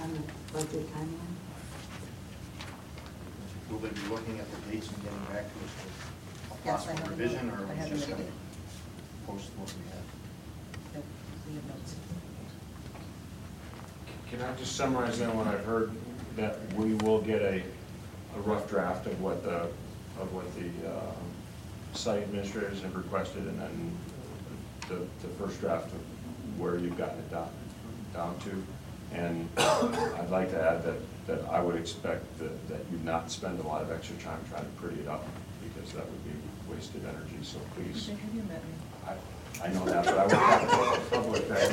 on the budget timeline? Will they be looking at the dates and getting back to us with a Yes, I possible have a revision, note. or I are have we a just note. going to post what we have? Nope, we have notes. Can I just summarize then what I've heard, that we will get a rough draft of what the site administrators have requested, and then the first draft of where you've gotten it down to. And I'd like to add that I would expect that you not spend a lot of extra time trying to pretty it up, because that would be wasted energy, so please. Have you met me? I know that, but I would have to public that,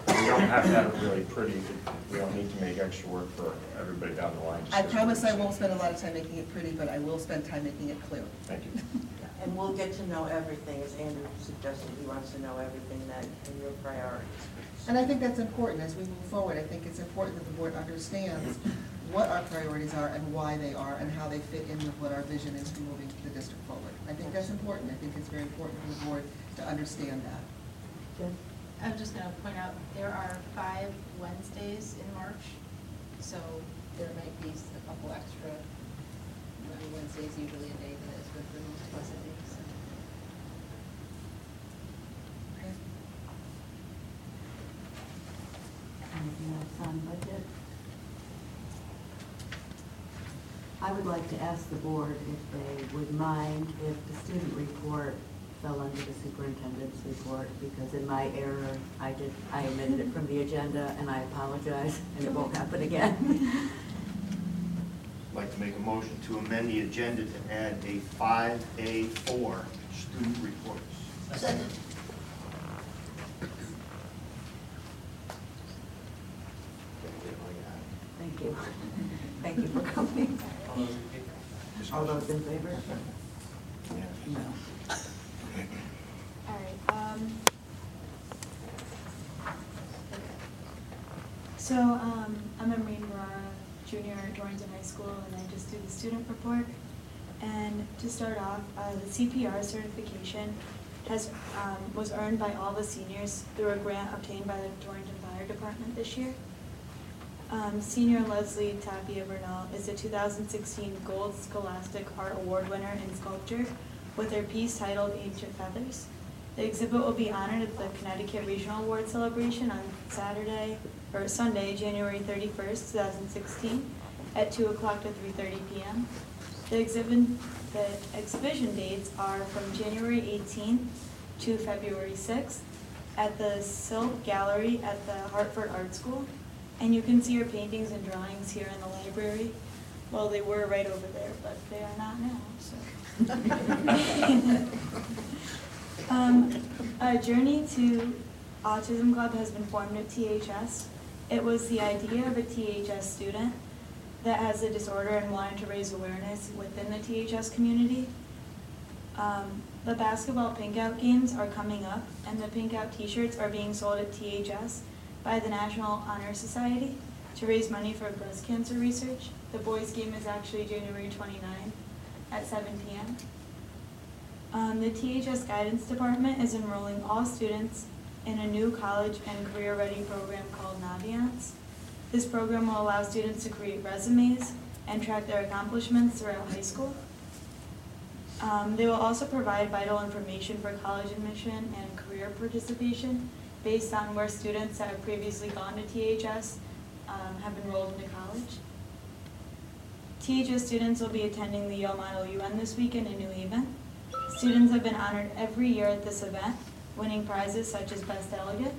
we don't have to have it really pretty. We don't need to make extra work for everybody down the line. I promise I won't spend a lot of time making it pretty, but I will spend time making it clear. Thank you. And we'll get to know everything, as Andrew suggested, he wants to know everything that, and your priorities. And I think that's important as we move forward. I think it's important that the board understands what our priorities are and why they are and how they fit in with what our vision is for moving the district forward. I think that's important. I think it's very important for the board to understand that. I'm just going to point out, there are 5 Wednesdays in March, so there might be a couple extra. Wednesday's usually a day that is good for most of us, I think. So. Anything else on budget? I would like to ask the board if they would mind if the student report fell under the superintendent's report, because in my error, I omitted it from the agenda, and I apologize, and it won't happen again. I'd like to make a motion to amend the agenda to add a 5A4 student reports. Second. Thank you. Thank you for coming. All those in favor? No. All right. So I'm Emery Barara, junior at Dorrington High School, and I just do the student report. And to start off, the CPR certification was earned by all the seniors through a grant obtained by the Dorrington Fire Department this year. Senior Leslie Tapia Bernal is the 2016 Gold Scholastic Art Award winner in sculpture with her piece titled Ancient Feathers. The exhibit will be honored at the Connecticut Regional Award celebration on Sunday, January 31st, 2016 at 2 o'clock to 3:30 p.m. The exhibition dates are from January 18th to February 6th at the Silk Gallery at the Hartford Art School. And you can see her paintings and drawings here in the library. Well, they were right over there, but they are not now, so. A Journey to Autism Club has been formed at THS. It was the idea of a THS student that has a disorder and wanted to raise awareness within the THS community. The basketball Pink Out games are coming up, and the Pink Out t-shirts are being sold at THS by the National Honor Society to raise money for breast cancer research. The boys' game is actually January 29th at 7 p.m. The THS Guidance Department is enrolling all students in a new college and career-ready program called Naviance. This program will allow students to create resumes and track their accomplishments throughout high school. They will also provide vital information for college admission and career participation based on where students that have previously gone to THS have enrolled into college. THS students will be attending the Yale Model UN this weekend in New Haven. Students have been honored every year at this event, winning prizes such as Best Delegate.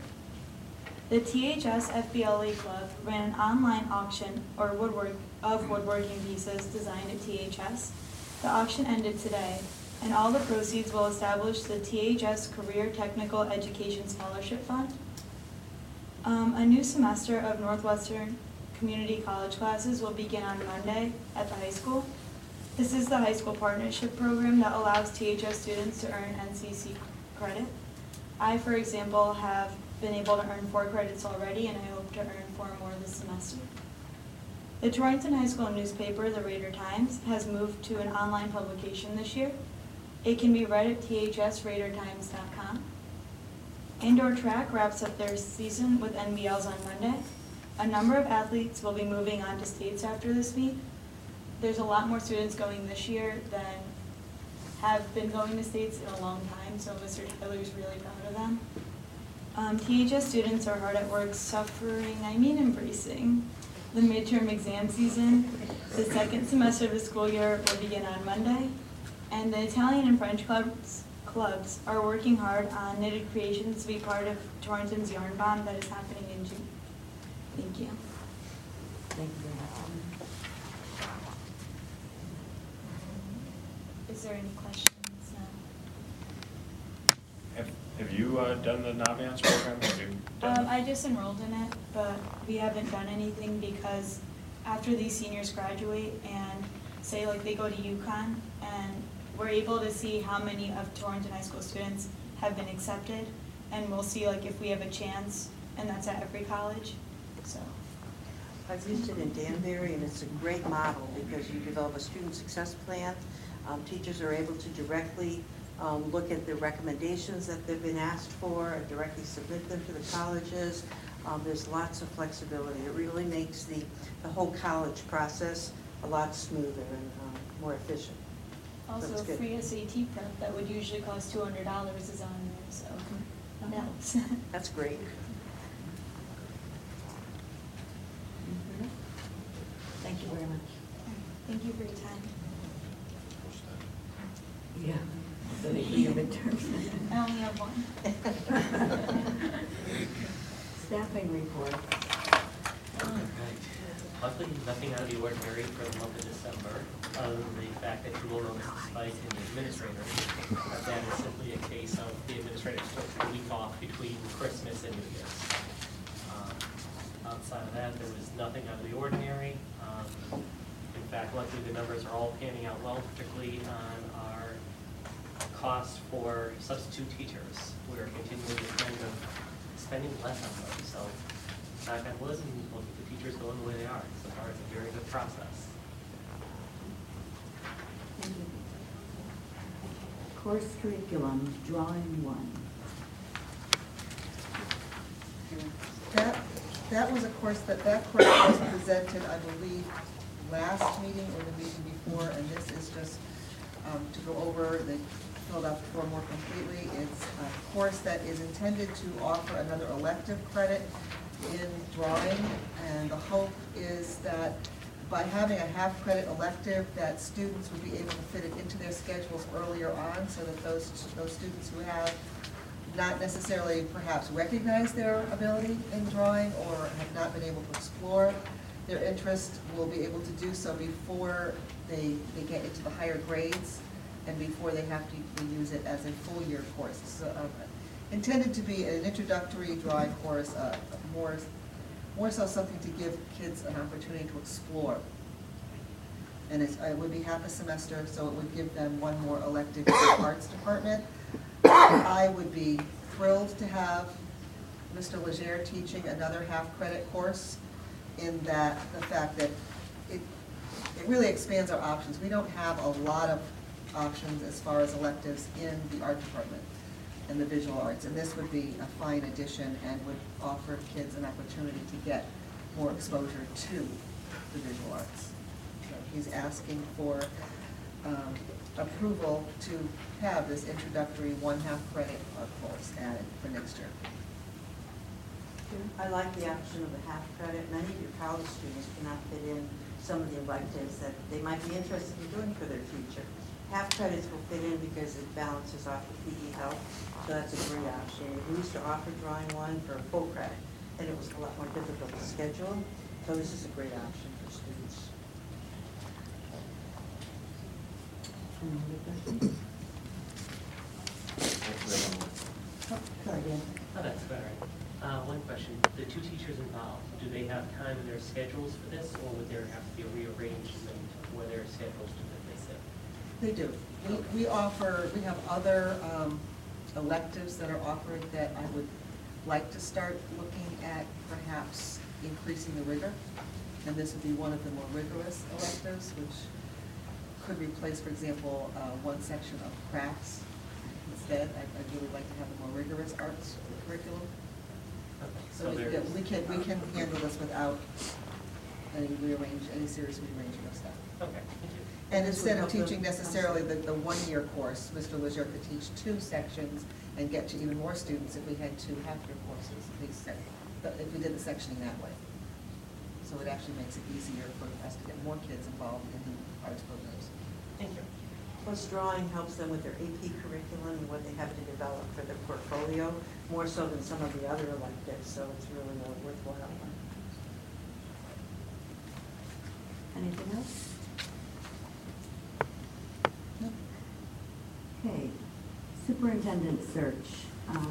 The THS FBLA Club ran an online auction of woodworking pieces designed at THS. The auction ended today, and all the proceeds will establish the THS Career Technical Education Scholarship Fund. A new semester of Northwestern Community College classes will begin on Monday at the high school. This is the high school partnership program that allows THS students to earn NCC credit. I, for example, have been able to earn 4 credits already, and I hope to earn 4 more this semester. The Torrington High School newspaper, the Raider Times, has moved to an online publication this year. It can be read at thsraidertimes.com. Indoor track wraps up their season with NBLs on Monday. a number of athletes will be moving on to states after this week. There's a lot more students going this year than have been going to states in a long time, so Mr. Tyler's really proud of them. THS students are hard at work embracing the midterm exam season. The second semester of the school year will begin on Monday, and the Italian and French clubs are working hard on knitted creations to be part of Torrington's Yarn Bomb that is happening in June. Thank you. Thank you very much. Is there any questions? Have you done the Naviance program? Have you done I just enrolled in it, but we haven't done anything because after these seniors graduate and say like they go to UConn, and we're able to see how many of Torrington High School students have been accepted, and we'll see like if we have a chance, and that's at every college, so. I've used it in Danbury, and it's a great model because you develop a student success plan. Teachers are able to directly look at the recommendations that they've been asked for and directly submit them to the colleges. There's lots of flexibility. It really makes the whole college process a lot smoother and more efficient. Also, That's good. free SAT prep that would usually cost $200 is on there, so that helps. That's great. Thank you very much. Thank you for your time. Yeah. So they do your midterms. I only have one. Staffing report. Right. Luckily, nothing out of the ordinary for the month of December, other than the fact that you will notice a spike in the administrators. That is simply a case of the administrators took a week off between Christmas and New Year's. Outside of that, there was nothing out of the ordinary. In fact, luckily, the numbers are all panning out well, particularly on our cost for substitute teachers. We're continuing the trend of spending less on those. So, knock on wood, and we'll keep the teachers going the way they are. So far, it's a very good process. Thank you. Course curriculum, drawing one. That was a course that course was presented, I believe, last meeting or the meeting before, and this is just to go over, they filled out the form more completely. It's a course that is intended to offer another elective credit in drawing, and the hope is that by having a half-credit elective, that students would be able to fit it into their schedules earlier on, so that those students who have not necessarily perhaps recognized their ability in drawing or have not been able to explore their interest will be able to do so before they get into the higher grades and before they have to use it as a full year course. So, intended to be an introductory drawing course, more so something to give kids an opportunity to explore. And it would be half a semester, so it would give them one more elective in the arts department. I would be thrilled to have Mr. Legere teaching another half-credit course, in that the fact that it really expands our options. We don't have a lot of options as far as electives in the art department and the visual arts, and this would be a fine addition and would offer kids an opportunity to get more exposure to the visual arts. So he's asking for approval to have this introductory 1/2 credit course added for next year. I like the option of the half credit. Many of your college students cannot fit in some of the electives that they might be interested in doing for their future. Half credits will fit in because it balances off the PE help, so that's a great option. We used to offer drawing one for a full credit, and it was a lot more difficult to schedule, so this is a great option for students. Any other questions? Oh, sorry, Dan. Oh, that's all right. One question. The two teachers involved, do they have time in their schedules for this, or would there have to be a rearrangement for their schedules to replace it? They do. We have other electives that are offered that I would like to start looking at perhaps increasing the rigor. And this would be one of the more rigorous electives, which could replace, for example, one section of crafts instead. I'd really like to have a more rigorous arts curriculum. So we can handle this without any serious rearranging of stuff. Okay, thank you. And instead of teaching necessarily the one-year course, Mr. Leger could teach 2 sections and get to even more students if we had 2 half-year courses, if we did the sectioning that way. So it actually makes it easier for us to get more kids involved in the arts programs. Thank you. Plus, drawing helps them with their AP curriculum and what they have to develop for their portfolio, more so than some of the other electives, so it's really a worthwhile one. Anything else? No. Okay, superintendent search.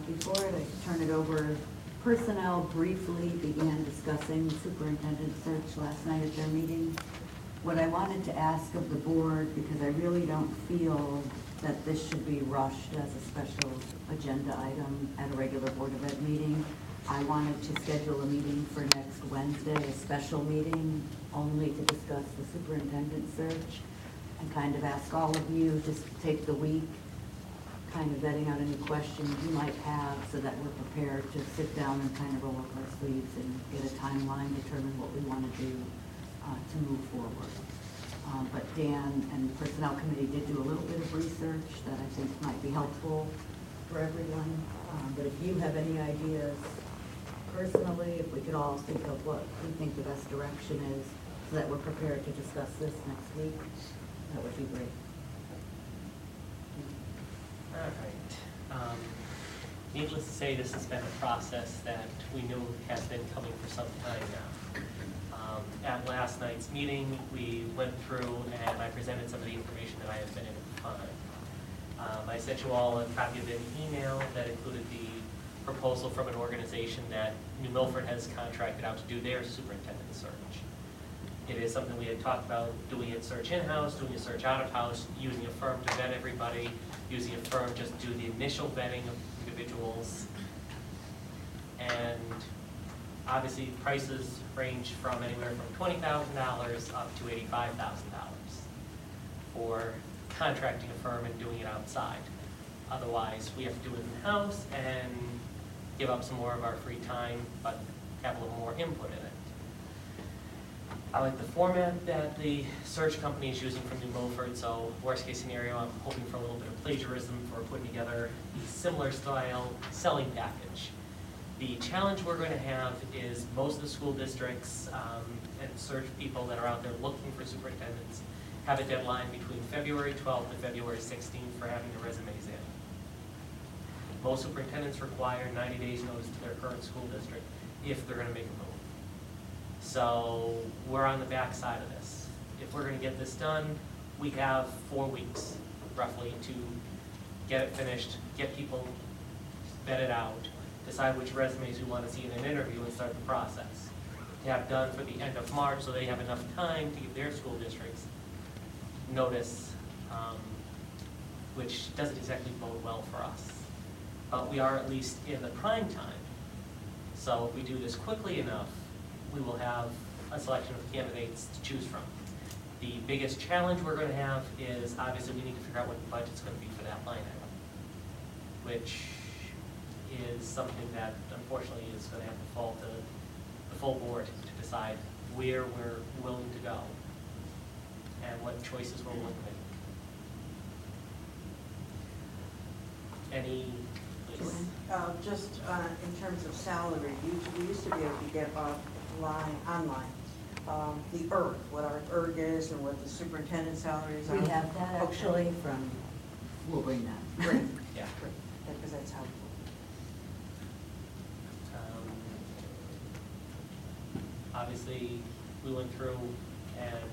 Before I turn it over, personnel briefly began discussing superintendent search last night at their meeting. What I wanted to ask of the board, because I really don't feel that this should be rushed as a special agenda item at a regular Board of Ed meeting, I wanted to schedule a meeting for next Wednesday, a special meeting only to discuss the superintendent search, and kind of ask all of you to take the week, kind of vetting out any questions you might have so that we're prepared to sit down and kind of roll up our sleeves and get a timeline, determine what we want to do to move forward. But Dan and the Personnel Committee did do a little bit of research that I think might be helpful for everyone. But if you have any ideas personally, if we could all think of what we think the best direction is so that we're prepared to discuss this next week, that would be great. All right. Needless to say, this has been a process that we knew has been coming for some time now. At last night's meeting, we went through and I presented some of the information that I have been able to find. I sent you all a copy of an email that included the proposal from an organization that New Milford has contracted out to do their superintendent search. It is something we had talked about, doing a search in-house, doing a search out-of-house, using a firm to vet everybody, using a firm just to do the initial vetting of individuals. And obviously, prices range from anywhere from $20,000 up to $85,000 for contracting a firm and doing it outside. Otherwise, we have to do it in-house and give up some more of our free time, but have a little more input in it. I like the format that the search company is using from New Milford, so worst case scenario, I'm hoping for a little bit of plagiarism for putting together a similar style selling package. The challenge we're going to have is most of the school districts and search people that are out there looking for superintendents have a deadline between February 12th and February 16th for having their resumes in. Most superintendents require 90 days notice to their current school district if they're going to make a move. So we're on the back side of this. If we're going to get this done, we have 4 weeks roughly to get it finished, get people vetted out, decide which resumes we want to see in an interview and start the process. To have done for the end of March so they have enough time to give their school districts notice, which doesn't exactly bode well for us. But we are at least in the prime time. So if we do this quickly enough, we will have a selection of candidates to choose from. The biggest challenge we're going to have is obviously we need to figure out what the budget's going to be for that line item, which is something that unfortunately is going to have to fall to the full board to decide where we're willing to go and what choices we're willing to make. Any, please? Just in terms of salary, we used to be able to get online, the ERG, what our ERG is and what the superintendent salaries are. We have that actually from, we'll bring that. Great, Yeah. great, because that's helpful. Obviously, we went through and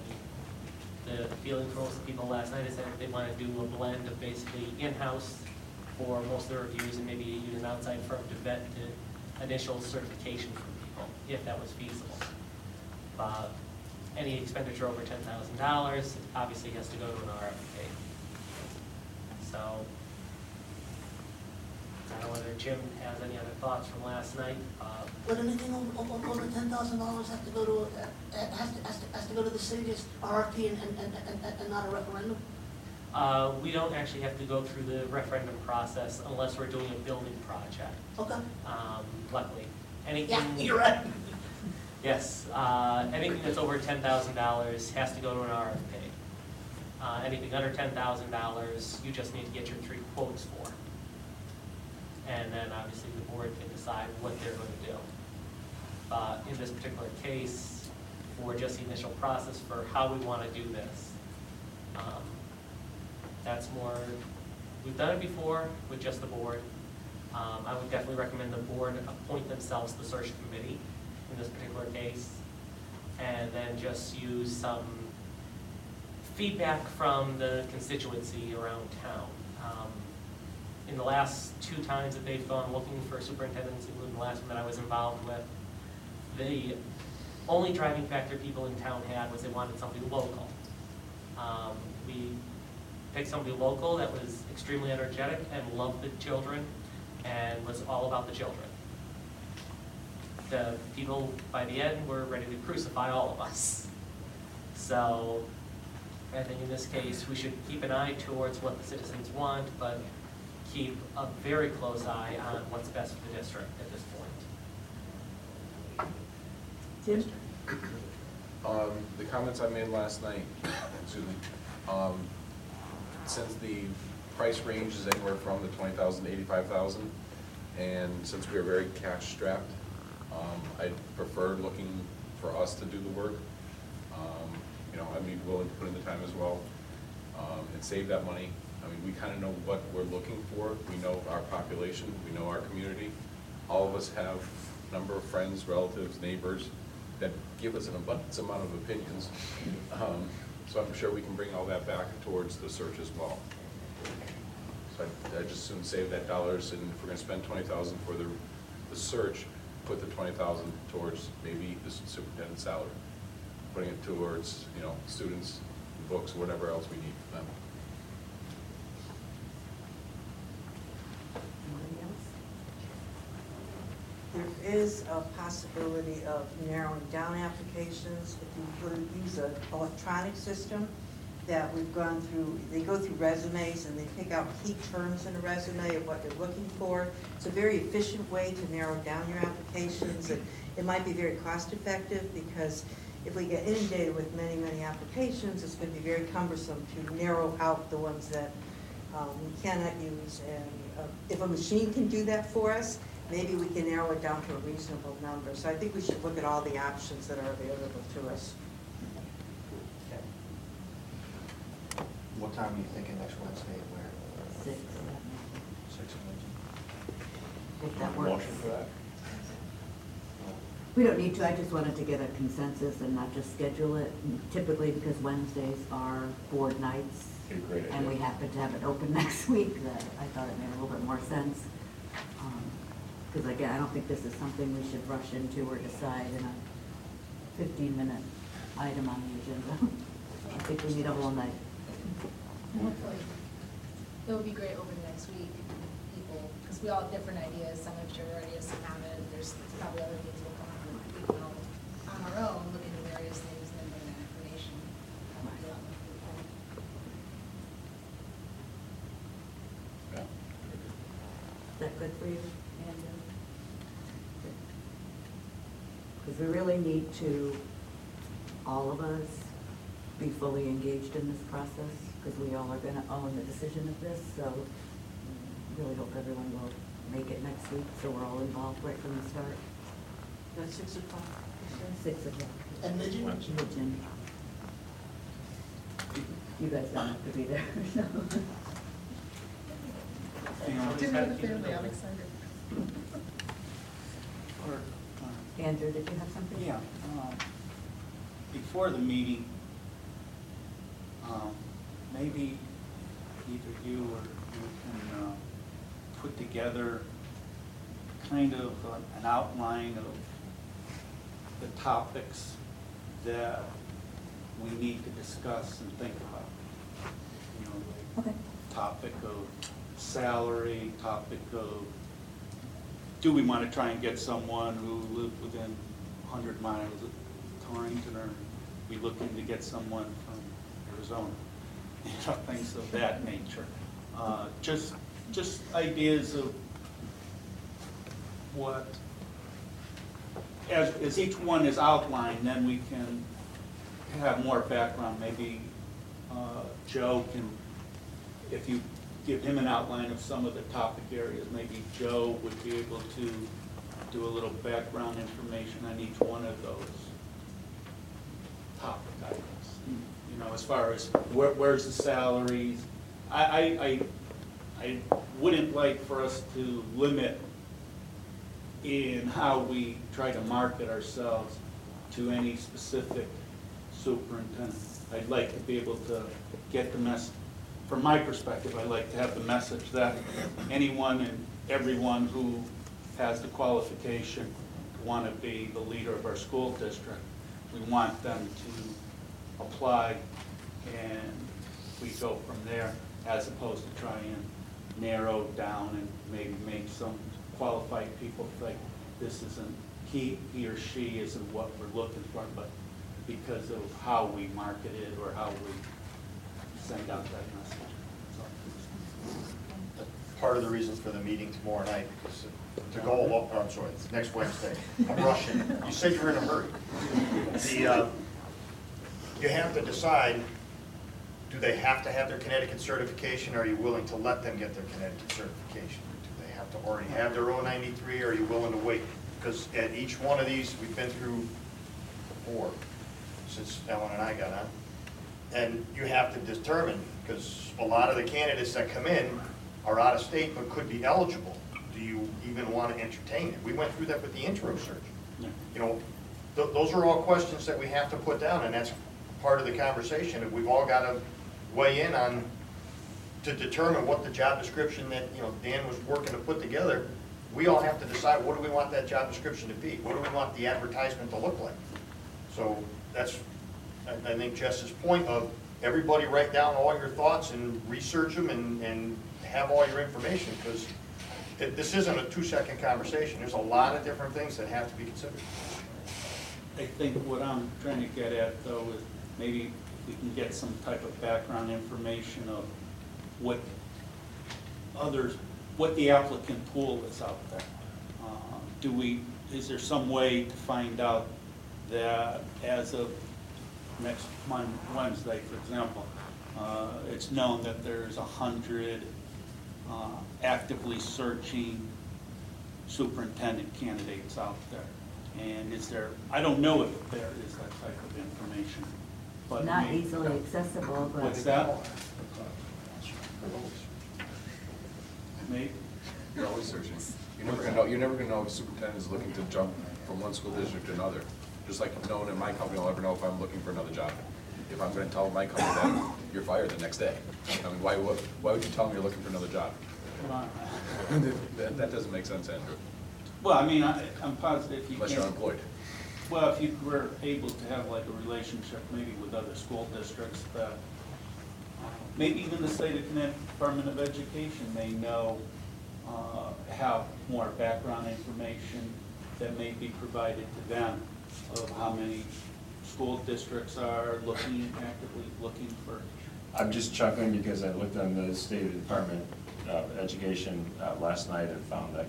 the feeling for most people last night is that they want to do a blend of basically in-house for most of the reviews and maybe use an outside firm to vet the initial certification for people, if that was feasible. Any expenditure over $10,000 obviously has to go to an RFP. So, I don't know whether Jim has any other thoughts from last night. Would anything over $10,000 have to go to has to go to the city, just RFP and not a referendum? We don't actually have to go through the referendum process unless we're doing a building project, Okay. luckily. Anything. Yeah, you're right. Yes, anything that's over $10,000 has to go to an RFP. Anything under $10,000, you just need to get your 3 quotes for. And then obviously the board can decide what they're going to do. In this particular case, for just the initial process for how we want to do this, that's more, we've done it before with just the board. I would definitely recommend the board appoint themselves the search committee in this particular case, and then just use some feedback from the constituency around town. In the last 2 times that they've gone looking for superintendents, including the last one that I was involved with, the only driving factor people in town had was they wanted somebody local. We picked somebody local that was extremely energetic and loved the children and was all about the children. The people, by the end, were ready to crucify all of us. So I think in this case, we should keep an eye towards what the citizens want, but keep a very close eye on what's best for the district at this point. Jim? The comments I made last night, excuse me, since the price range is anywhere from the 20,000 to 85,000, and since we are very cash strapped, I'd prefer looking for us to do the work. You know, I'd be willing to put in the time as well, and save that money. I mean, we kind of know what we're looking for. We know our population, we know our community. All of us have a number of friends, relatives, neighbors that give us an abundance amount of opinions. So I'm sure we can bring all that back towards the search as well. So I'd just soon save that dollars, and if we're gonna spend 20,000 for the search, put the 20,000 towards maybe the superintendent's salary, putting it towards, you know, students, books, whatever else we need for them. Anybody else? There is a possibility of narrowing down applications if you would use an electronic system that we've gone through. They go through resumes and they pick out key terms in a resume of what they're looking for. It's a very efficient way to narrow down your applications, and it might be very cost effective, because if we get inundated with many, many applications, it's going to be very cumbersome to narrow out the ones that we cannot use. And if a machine can do that for us, maybe we can narrow it down to a reasonable number. So I think we should look at all the options that are available to us. What time are you thinking next Wednesday, where? 6, 6 if that works. Motion for that? We don't need to, I just wanted to get a consensus and not just schedule it. Typically, because Wednesdays are board nights, Okay, great and we idea. happen to have it open next week, that I thought it made a little bit more sense. Because again, I don't think this is something we should rush into or decide in a 15-minute item on the agenda. I think we need a whole night. Hopefully, it would be great open next week, people, because we all have different ideas, some have shared ideas, some haven't, there's probably other things we'll come up with, we can all, on our own, look into various things and then bring that information. Yeah. Is that good for you, Andrew? Because we really need to, all of us, be fully engaged in this process, because we all are going to own the decision of this, so really hope everyone will make it next week, so we're all involved right from the start. That's 6 o'clock. 6 o'clock. And Midget? Midget. You guys don't have to be there, so. Dinner with the family, I'm excited. Andrew, did you have something? Yeah, before the meeting, maybe either you or you can put together kind of an outline of the topics that we need to discuss and think about. You know, like Okay. topic of salary, topic of, do we want to try and get someone who lives within 100 miles of Torrington, or are we looking to get someone from Arizona? You know, things of that nature. Just ideas of what as each one is outlined, then we can have more background. Maybe Joe can, if you give him an outline of some of the topic areas, maybe Joe would be able to do a little background information on each one of those topic items. You know, as far as where's the salaries. I wouldn't like for us to limit in how we try to market ourselves to any specific superintendent. I'd like to be able to get the message. From my perspective, I'd like to have the message that anyone and everyone who has the qualification to want to be the leader of our school district, we want them to apply, and we go from there, as opposed to try and narrow down and maybe make some qualified people think this isn't, he or she isn't what we're looking for, but because of how we market it or how we send out that message. Part of the reason for the meeting tomorrow night, because to go, I'm sorry, it's next Wednesday. I'm rushing. You said you're in a hurry. You have to decide, do they have to have their Connecticut certification, or are you willing to let them get their Connecticut certification? Do they have to already have their O93, or are you willing to wait? Because at each one of these, we've been through 4 since Ellen and I got on. And you have to determine, because a lot of the candidates that come in are out of state but could be eligible. Do you even want to entertain it? We went through that with the intro search. Yeah. You know, those are all questions that we have to put down, and that's part of the conversation that we've all got to weigh in on to determine what the job description that, you know, Dan was working to put together. We all have to decide, what do we want that job description to be? What do we want the advertisement to look like? So that's, I think, Jess's point of everybody write down all your thoughts and research them and have all your information, because this isn't a 2-second conversation. There's a lot of different things that have to be considered. I think what I'm trying to get at, though, is maybe we can get some type of background information of what the applicant pool is out there. Is there some way to find out that as of next Wednesday, for example, it's known that there's 100 actively searching superintendent candidates out there? And is there, I don't know if there is that type of information, but Not easily accessible, but. What's that? Maybe. You're always searching. You're never gonna know if a superintendent is looking to jump from one school district to another. Just like no one in my company will ever know if I'm looking for another job. If I'm gonna tell my company that, you're fired the next day. I mean, why would you tell me you're looking for another job? That doesn't make sense, Andrew. Well, I mean, I'm positive you Unless can't. you're unemployed. Well, if you were able to have like a relationship maybe with other school districts that, maybe even the state of Connecticut Department of Education may know, have more background information that may be provided to them of how many school districts are actively looking for. I'm just chuckling because I looked on the State Department of Education last night and found that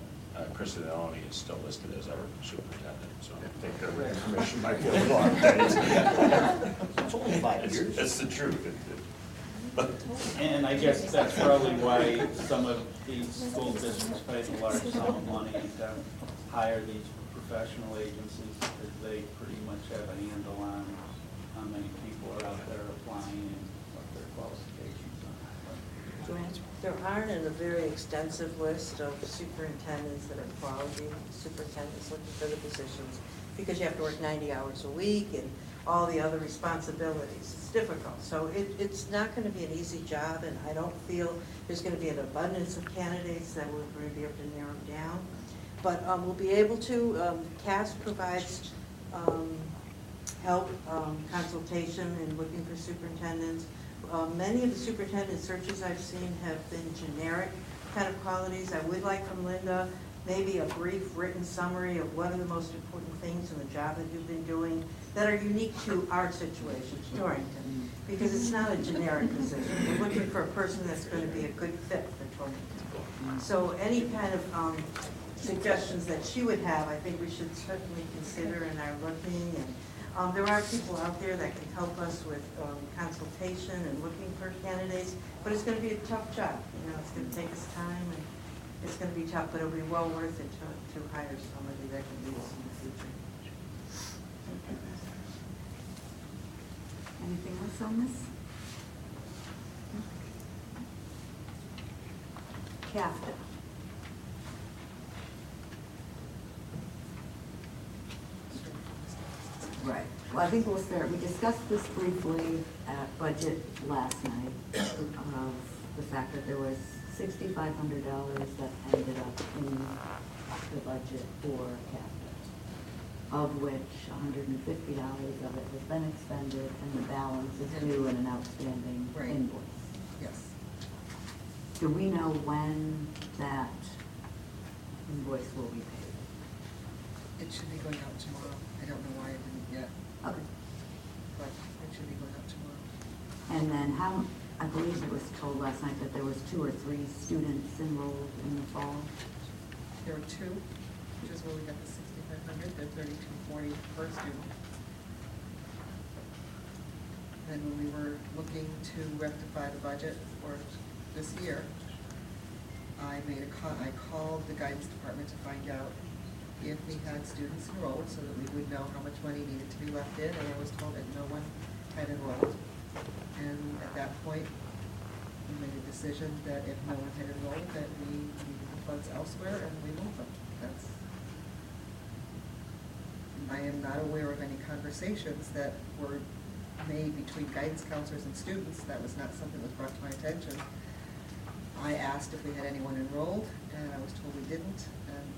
Kristen Eleni is still listed as our superintendent, so I think their information might be a little outdated. It's only 5 years. It's the truth. And I guess that's probably why some of these school districts pay a large sum of money to hire these professional agencies, because they pretty much have a handle on how many people are out there applying and what their qualifications are. Joanne, there aren't a very extensive list of superintendents that are quality superintendents looking for the positions, because you have to work 90 hours a week and all the other responsibilities. It's difficult. So it's not going to be an easy job, and I don't feel there's going to be an abundance of candidates that we're going to be able to narrow down. But we'll be able to, CAS provides help, consultation in looking for superintendents. Many of the superintendent searches I've seen have been generic kind of qualities. I would like from Linda maybe a brief written summary of what are the most important things in the job that you've been doing that are unique to our situation, Torrington, because it's not a generic position. We're looking for a person that's going to be a good fit for Torrington. So any kind of suggestions that she would have, I think we should certainly consider in our looking. And there are people out there that can help us with consultation and looking for candidates, but it's going to be a tough job. You know, it's going to take us time, and it's going to be tough, but it'll be well worth it to hire somebody that can lead us in the future. Anything else on this? CAFTA. Right. Well, I think we'll start, we discussed this briefly at budget last night, of the fact that there was $6,500 that ended up in the budget for CAFTA, of which $150 of it has been expended, and the balance is due in an outstanding Right. invoice. Yes. Do we know when that invoice will be paid? It should be going out tomorrow. I don't know why it didn't yet, Okay. but it should be going out tomorrow. And then how, I believe it was told last night that there was 2 or 3 students enrolled in the fall. There were 2, which is where we got the 6,500, they're 3,240 per student. Then when we were looking to rectify the budget for this year, I called the guidance department to find out if we had students enrolled so that we would know how much money needed to be left in, and I was told that no one had enrolled. And at that point, we made a decision that if no one had enrolled, that we needed the funds elsewhere, and we moved them. I am not aware of any conversations that were made between guidance counselors and students. That was not something that was brought to my attention. I asked if we had anyone enrolled, and I was told we didn't, and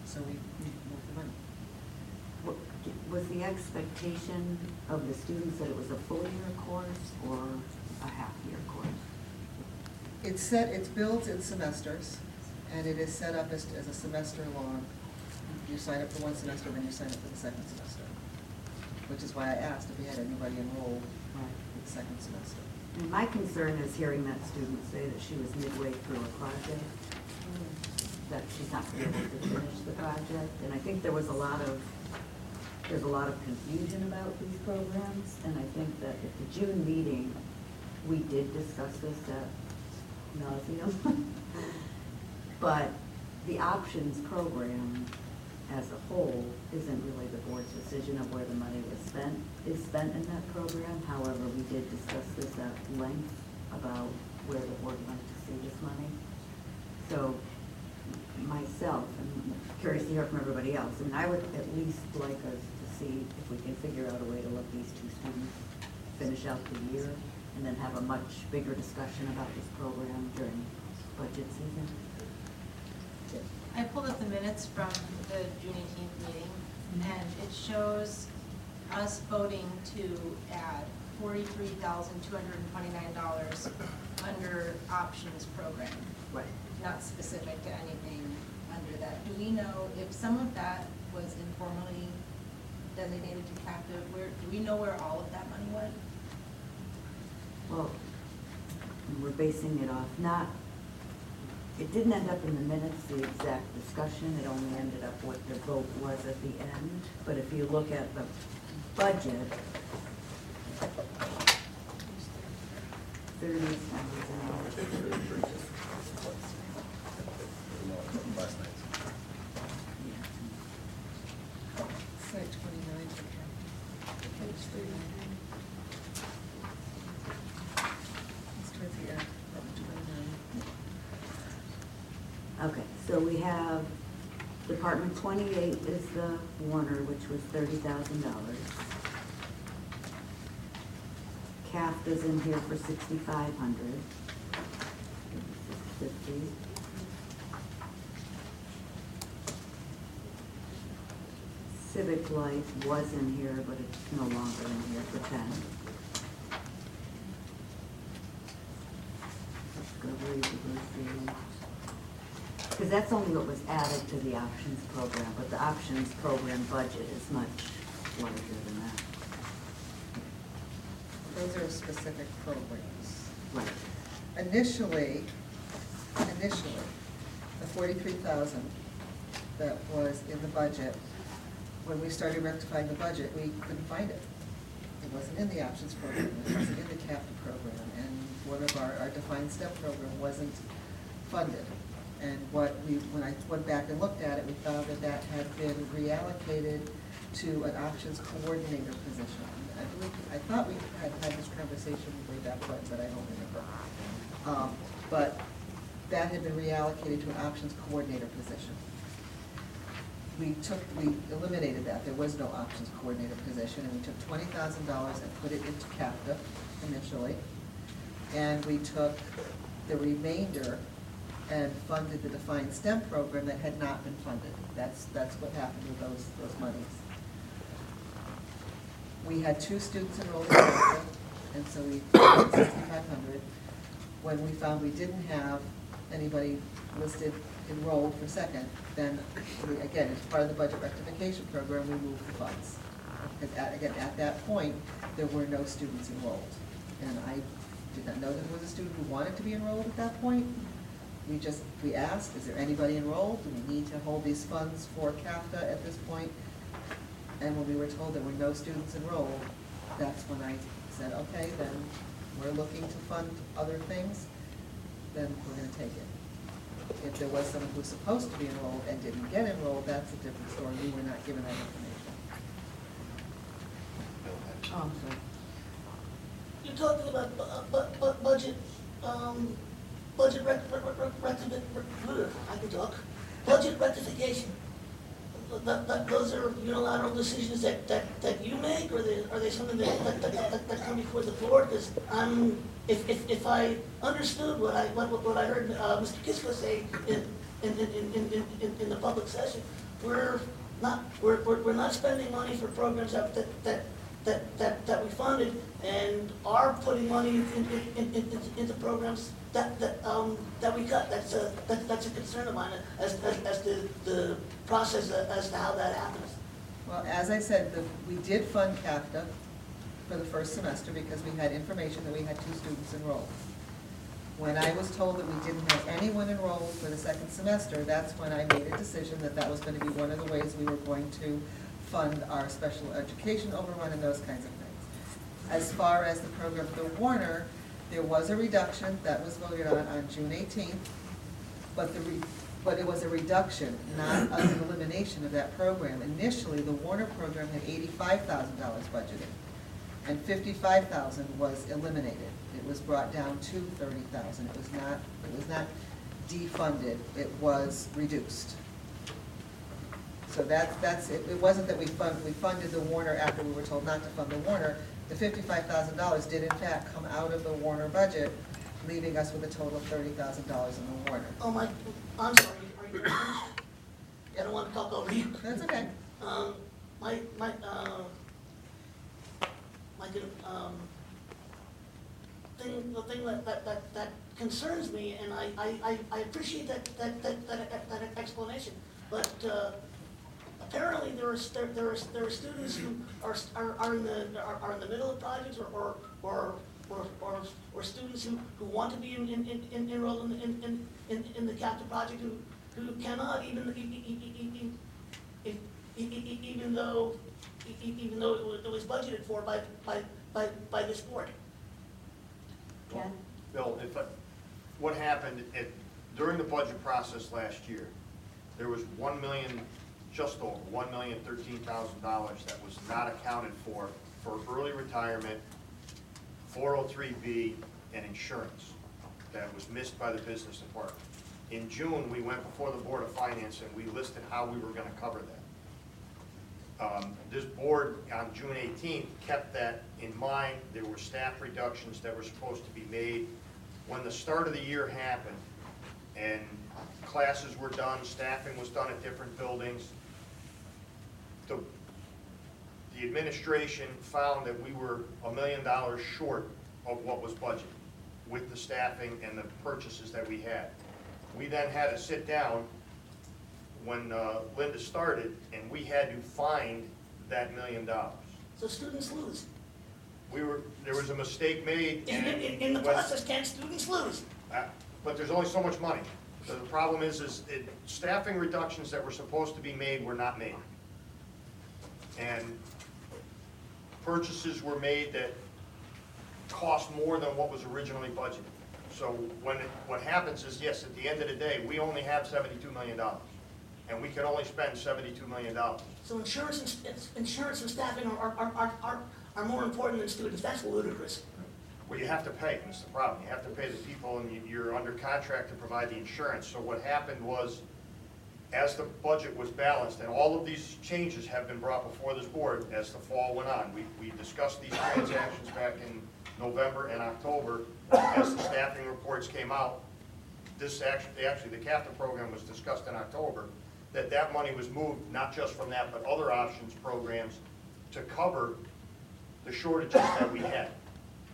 so we moved the money. Was the expectation of the students that it was a full-year course or a half-year course? It's billed in semesters, and it is set up as a semester long. You sign up for one semester, then you sign up for the second semester, which is why I asked if we had anybody enrolled in the second semester. And my concern is hearing that student say that she was midway through a project, that she's not going to be able to finish the project. And I think there's a lot of confusion about these programs, and I think that at the June meeting, we did discuss this at nauseam. But the options program as a whole isn't really the board's decision of where the money is spent in that program. However, we did discuss this at length about where the board would like to see this money. So myself, and I'm curious to hear from everybody else, I mean, I would at least like us to see if we can figure out a way to let these 2 students finish out the year and then have a much bigger discussion about this program during budget season. I pulled up the minutes from the June 18th meeting, and it shows us voting to add $43,229 under options program. Right. Not specific to anything under that. Do we know if some of that was informally designated to captive? Do we know where all of that money went? Well, we're basing it off it didn't end up in the minutes, the exact discussion, it only ended up what the vote was at the end. But if you look at the budget, 30,000. Last night. Site 29 for page 39. It's towards the end, of 29. Okay, so we have Department 28 is the Warner, which was $30,000. CAFTA's in here for $6,500. $50. Civic Life was in here, but it's no longer in here for 10. Discovery, diversity. Because that's only what was added to the options program, but the options program budget is much larger than that. Those are specific programs. Right. Initially, the 43,000 that was in the budget, when we started rectifying the budget, we couldn't find it. It wasn't in the options program, it wasn't in the CAFTA program, and one of our defined step program wasn't funded. And when I went back and looked at it, we found that that had been reallocated to an options coordinator position. I thought we had had this conversation way back when, but I don't remember. But that had been reallocated to an options coordinator position. We eliminated that. There was no options coordinator position, and we took $20,000 and put it into CAFTA initially. And we took the remainder and funded the defined STEM program that had not been funded. That's what happened with those monies. We had 2 students enrolled in CAFTA, and so we funded 6,500. When we found we didn't have anybody listed enrolled for second, then again, as part of the budget rectification program, we moved the funds. Because at that point, there were no students enrolled. And I did not know that there was a student who wanted to be enrolled at that point. We asked, is there anybody enrolled? Do we need to hold these funds for CAFTA at this point? And when we were told there were no students enrolled, that's when I said, okay, then we're looking to fund other things, then we're gonna take it. If there was someone who was supposed to be enrolled and didn't get enrolled, that's a different story. We were not given that information. Oh, I'm sorry. You're talking about budget, budget rectification. Those are unilateral decisions that you make, or are they something that come before the board? Because if I understood what I heard Mr. Kiska say in the public session, we're not spending money for programs that we funded and are putting money into programs that we cut. That's a concern of mine as to the process as to how that happens. Well, as I said, we did fund CAFTA for the first semester because we had information that we had 2 students enrolled. When I was told that we didn't have anyone enrolled for the second semester, that's when I made a decision that that was going to be one of the ways we were going to fund our special education overrun and those kinds of things. As far as the program for Warner, there was a reduction that was voted on June 18th, but it was a reduction, not an elimination of that program. Initially, the Warner program had $85,000 budgeted, and $55,000 was eliminated. It was brought down to $30,000. It was not defunded. It was reduced. So that's it. It wasn't that we funded the Warner after we were told not to fund the Warner. The $55,000 did in fact come out of the Warner budget, leaving us with a total of $30,000 in the Warner. Oh my, I'm sorry, are you finished? I don't want to talk over you. That's okay. The thing that concerns me, and I appreciate that explanation, but apparently there are students who are in the middle of projects or students who want to be enrolled in the CAFTA project who cannot even though it was budgeted for by this board. Ken? Bill, what happened during the budget process last year, there was just over $1,013,000 that was not accounted for early retirement, 403B, and insurance that was missed by the business department. In June, we went before the Board of Finance and we listed how we were going to cover that. This board on June 18th kept that in mind. There were staff reductions that were supposed to be made. When the start of the year happened and classes were done, staffing was done at different buildings, the administration found that we were $1 million short of what was budgeted with the staffing and the purchases that we had. We then had to sit down when Linda started, and we had to find that $1 million. So students lose. There was a mistake made. In the process, can students lose? But there's only so much money. The problem is staffing reductions that were supposed to be made were not made. And purchases were made that cost more than what was originally budgeted. So what happens is, yes, at the end of the day, we only have $72 million, and we can only spend $72 million. So insurance and staffing are more important than students. That's ludicrous. Well, you have to pay, and that's the problem. You have to pay the people, and you're under contract to provide the insurance. So what happened was, as the budget was balanced, and all of these changes have been brought before this board as the fall went on. We discussed these transactions back in November and October. As the staffing reports came out, this actually the captain program was discussed in October, that money was moved, not just from that, but other options programs to cover the shortages that we had.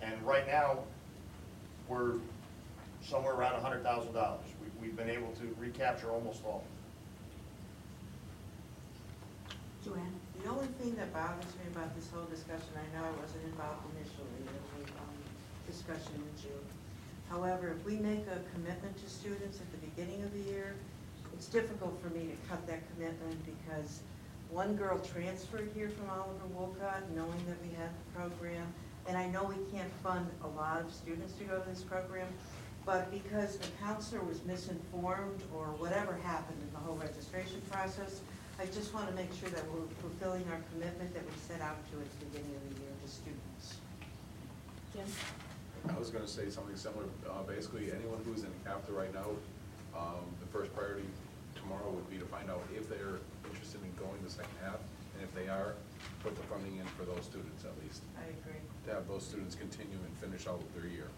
And right now, we're somewhere around $100,000. We've been able to recapture almost all. Joanne? The only thing that bothers me about this whole discussion, I know I wasn't involved initially in the discussion in June. However, if we make a commitment to students at the beginning of the year, it's difficult for me to cut that commitment because one girl transferred here from Oliver Wolcott knowing that we had the program. And I know we can't fund a lot of students to go to this program, but because the counselor was misinformed or whatever happened in the whole registration process, I just want to make sure that we're fulfilling our commitment that we set out to at the beginning of the year to students. Jim? I was gonna say something similar. Basically, anyone who's in CAFTA right now, the first priority tomorrow would be to find out if they're interested in going the second half, and if they are, put the funding in for those students at least. I agree. To have those students continue and finish out their year,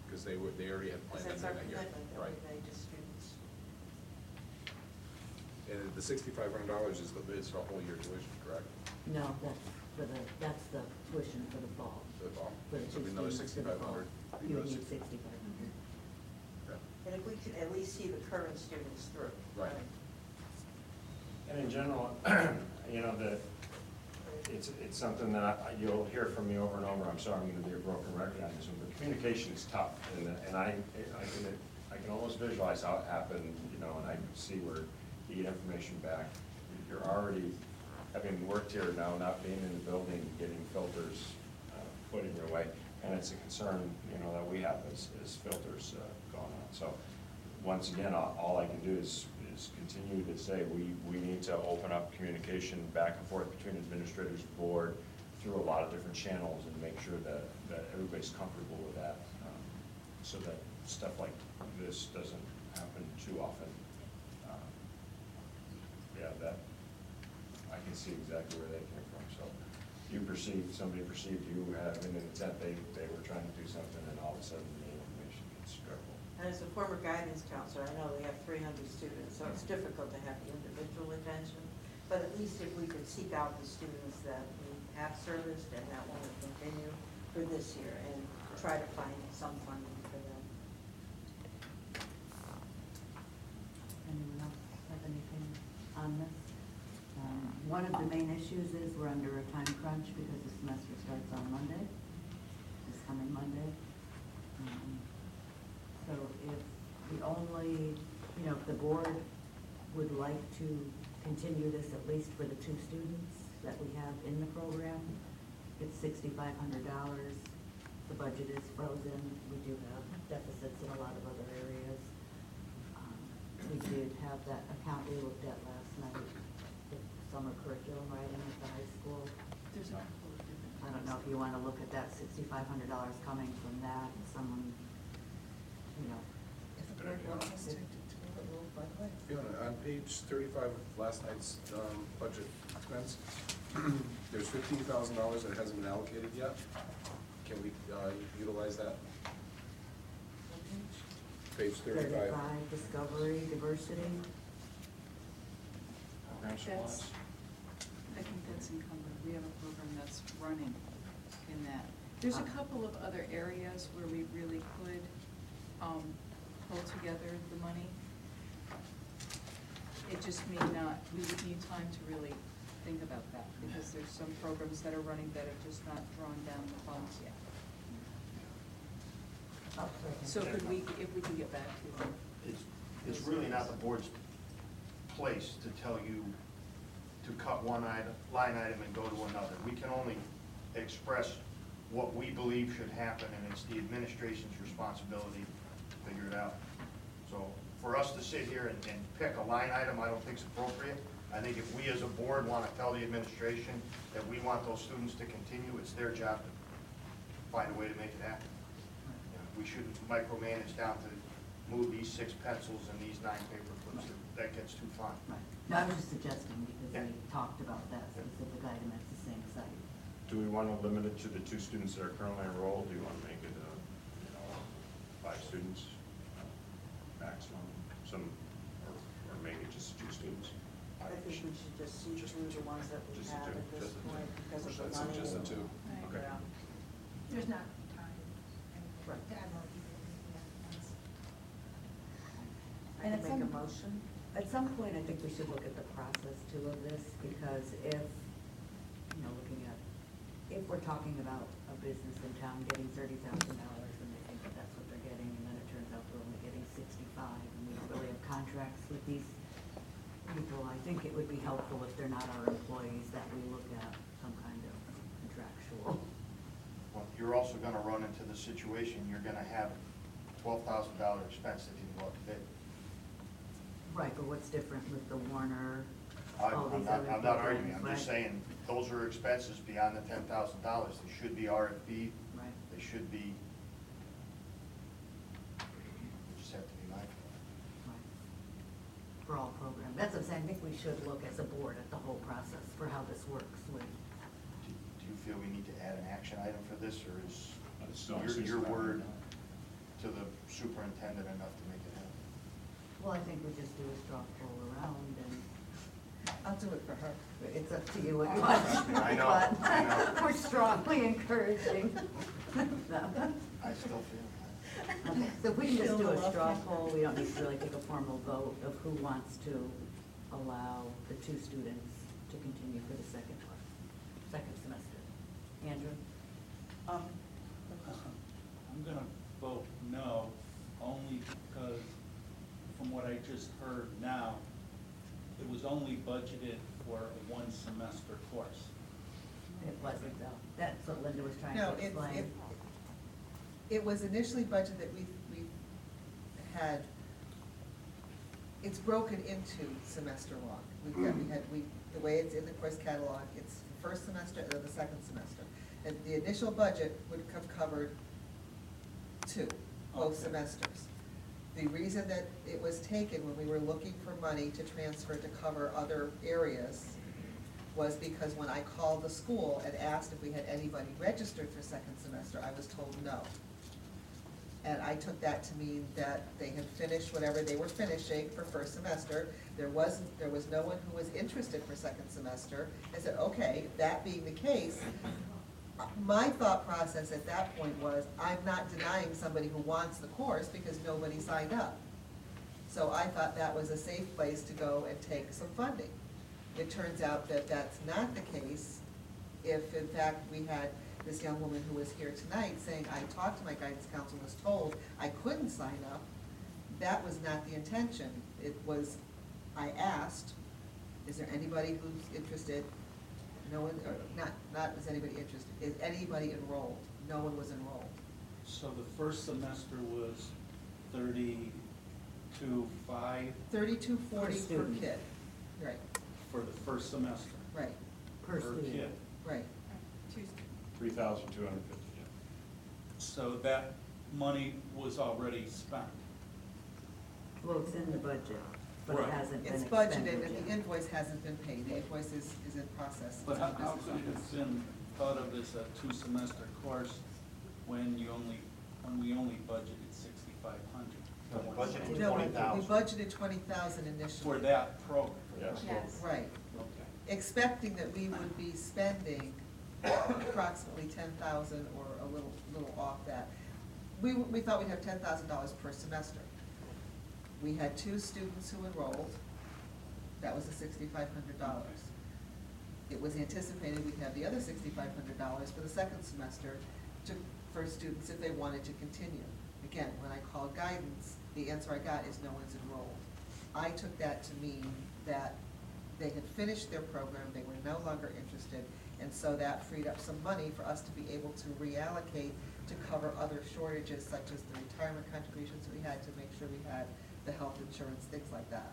because they already had planned on Because that's our doing that year. commitment that Right. we made to students. And the $6,500 is the whole year tuition, correct? No, that's the tuition for the fall. For the fall? For the So two it'd be another students for the fall. 6,500. You would need 6,500. Okay. And if we could at least see the current students through. Right. And in general, it's something that you'll hear from me over and over. I'm sorry, I'm going to be a broken record on this one, but communication is tough, and I can almost visualize how it happened, and I can see where you get information back. You're already, having worked here now, not being in the building, getting filters put in your way, and it's a concern, that we have is filters going on. So once again, all I can do is continue to say we need to open up communication back and forth between administrators, board, through a lot of different channels, and make sure that everybody's comfortable with that, so that stuff like this doesn't happen too often. That I can see exactly where they came from. So somebody perceived you having an intent, they were trying to do something, and all of a sudden the information gets garbled. And as a former guidance counselor, I know we have 300 students, so it's difficult to have the individual attention. But at least if we could seek out the students that we have serviced and that want to continue for this year and try to find some funding for them. Anyone else have anything on this? One of the main issues is we're under a time crunch because the semester starts on Monday, this coming Monday. So if if the board would like to continue this at least for the 2 students that we have in the program, it's $6,500. The budget is frozen. We do have deficits in a lot of other areas. We did have that account we looked at last night, the summer curriculum writing at the high school. There's no. I don't know if you want to look at that $6,500 coming from that, someone, If the board wants us to do it, we'll, by the way. Fiona, on page 35 of last night's budget expense, there's $15,000 that hasn't been allocated yet. Can we utilize that? Page 35. Discovery, diversity. Program supplies. I think that's encumbered. We have a program that's running in that. There's a couple of other areas where we really could pull together the money. It just may not, we would need time to really think about that, because there's some programs that are running that have just not drawn down the funds yet. So if we can get back to them. it's really not the board's place to tell you to cut one item, line item and go to another. We can only express what we believe should happen, and it's the administration's responsibility to figure it out. So for us to sit here and pick a line item, I don't think is appropriate. I think if we as a board want to tell the administration that we want those students to continue, it's their job to find a way to make it happen. You know, we shouldn't micromanage down to move these 6 pencils and these 9 paper clips. That gets too far. Right. No, I was just suggesting because Yeah. we talked about that specific item at the same site. Do we want to limit it to the 2 students that are currently enrolled? Do you want to make it, 5 students maximum, or make it just 2 students? I think we should just see through the ones that we Just the have two. at this Just the two. point because of So the it's money. just the 2. Okay. There's not time Right. to add more people. I can make a motion. At some point, I think we should look at the process too of this, because if, looking at, if we're talking about a business in town getting $30,000 and they think that that's what they're getting, and then it turns out they're only getting 65, and we don't really have contracts with these people, I think it would be helpful if they're not our employees, that we look at some kind of contractual. Well, you're also going to run into the situation, you're going to have $12,000 expense that you can go up to bid. Right, but what's different with the Warner, I'm all these not, other I'm not arguing, I'm programs, just right? saying, those are expenses beyond the $10,000. They should be RFP, Right. they should be, we just have to be mindful. Right. For all programs. That's what I'm saying, I think we should look as a board at the whole process for how this works with. Do you feel we need to add an action item for this, or is It's not your 65. word to the superintendent enough to make it happen? Well, I think we just do a straw poll around and I'll do it for her. it's up to you what you want. I know, But I know. we're strongly encouraging. No. I still feel that. Okay, so if we can just Feel do the a straw love. poll, we don't need to really take a formal vote of who wants to allow the 2 students to continue for the second semester. Andrew? I'm gonna vote no, only because from what I just heard now, it was only budgeted for a 1-semester course. It wasn't though. That's what Linda was trying No, to explain. it was initially budgeted that we had, it's broken into semester long. The way it's in the course catalog, it's the first semester and then the second semester. And the initial budget would have covered 2, both Okay. semesters. The reason that it was taken when we were looking for money to transfer to cover other areas was because when I called the school and asked if we had anybody registered for second semester, I was told no. And I took that to mean that they had finished whatever they were finishing for first semester. There was no one who was interested for second semester. I said, okay, that being the case, my thought process at that point was, I'm not denying somebody who wants the course because nobody signed up. So I thought that was a safe place to go and take some funding. It turns out that that's not the case. If in fact we had this young woman who was here tonight saying, I talked to my guidance counselor and was told I couldn't sign up, that was not the intention. It was, I asked, is there anybody who's interested? No one, or not is anybody interested, is anybody enrolled? No one was enrolled. So the first semester was 32,500 $32.40 per student. kid. Right, for the first semester. right, Per Per student. kid. right. 3,250, yeah. So that money was already spent. Well, it's in the budget, but it Right. hasn't been It's expended budgeted and the yet. invoice hasn't been paid. The invoice is in process. But how could it have been thought of as a 2-semester course when we only budgeted 6,500? Budgeted No, we 20,000. budgeted 20,000 initially. For that program? Yes. Yes. Right, Okay. expecting that we would be spending approximately 10,000 or a little off that. We thought we'd have $10,000 per semester. We had 2 students who enrolled. That was the $6,500. It was anticipated we'd have the other $6,500 for the second semester for students if they wanted to continue. Again, when I called guidance, the answer I got is no one's enrolled. I took that to mean that they had finished their program, they were no longer interested, and so that freed up some money for us to be able to reallocate to cover other shortages such as the retirement contributions we had to make sure we had the health insurance, things like that.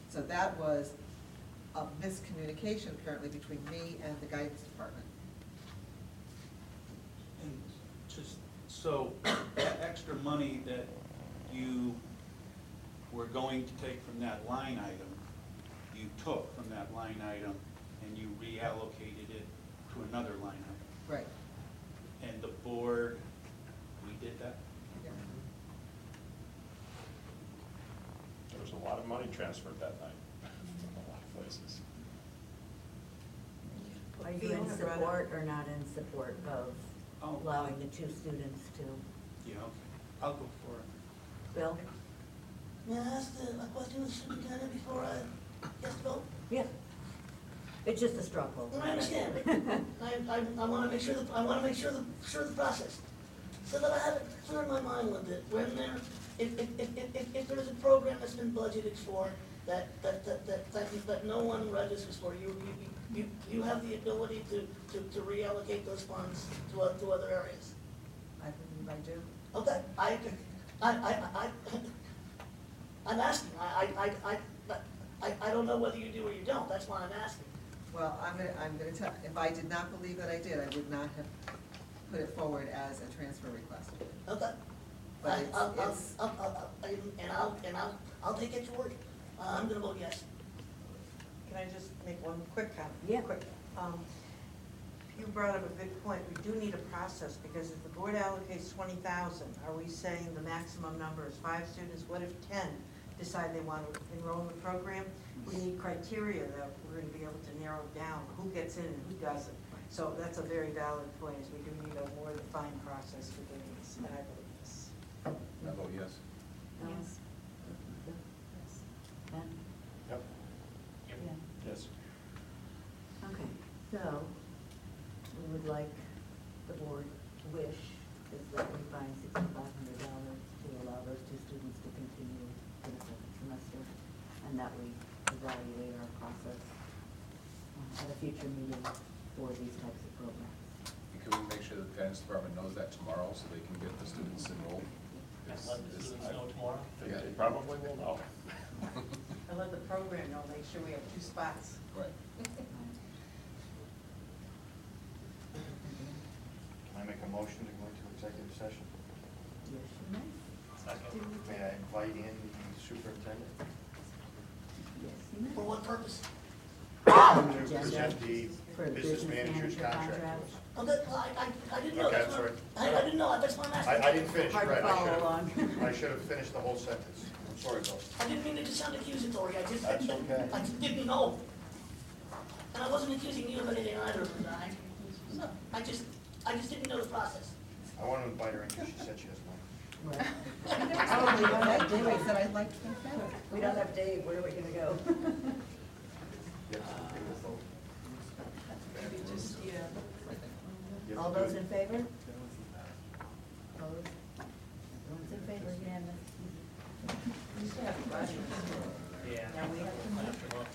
So that was a miscommunication apparently between me and the guidance department. And just, so that extra money that you were going to take from that line item, you took from that line item and you reallocated it to another line item. Right. And the board, we did that? Yeah. There was a lot of money transferred that night from a lot of places. Are you Fiona in brought support or not in support of Oh. allowing the two students to? Yeah, okay. I'll go for it. Bill? May I ask a question of the superintendent before I guess vote? Yeah. It's just a straw poll. I understand. I want to make sure the process, so that I have it clear in my mind a little bit. When there, if there is a program that's been budgeted for, that no one registers for, you have the ability to reallocate those funds to other areas. I believe I do. Okay, I'm asking. I don't know whether you do or you don't. That's why I'm asking. Well, I'm gonna tell, if I did not believe that I did, I would not have put it forward as a transfer request. Okay. But it's, I'll take it to word. I'm gonna vote yes. Can I just make one quick comment? Yeah. Quick. You brought up a good point. We do need a process, because if the board allocates 20,000, are we saying the maximum number is 5 students? What if 10 decide they want to enroll in the program? We need criteria that we're going to be able to narrow down who gets in and who doesn't. So that's a very valid point, is we do need a more defined process for doing this, and I believe this. I vote yes. Yes. Ben? Yep. Yeah. Yes. Okay, so we would like the board wish is that we find $6,500 to allow those two students to continue for the second semester, and that we evaluate our process at a future meeting for these types of programs. And can we make sure that the guidance department knows that tomorrow so they can get the students enrolled? And let the students know tomorrow. Yeah. They probably will know. And let the program know, make sure we have 2 spots. Right. Can I make a motion to go into executive session? Yes, you may. Second. May I invite in the superintendent Yes, you may. For what purpose? to present the For the business manager's contract to us? Okay, well, I didn't know. Okay, That's I'm why- sorry. I didn't know. That's why I'm asking. I didn't finish, Hard to right, follow along. I should have finished the whole sentence. I'm sorry, Bill. I didn't mean it to sound accusatory. I just That's okay. I just didn't know. And I wasn't accusing you of anything either. I just didn't know the process. I want to invite her in because she said she has one. Right. probably on that day I said I'd like to think better. We don't have Dave, where are we gonna go? You have to agree with both. Maybe just, yeah. You have All to do those it. in favor? Opposed? Everyone's in favor, unanimous. We still have questions. Yeah. Now we have to move. Well,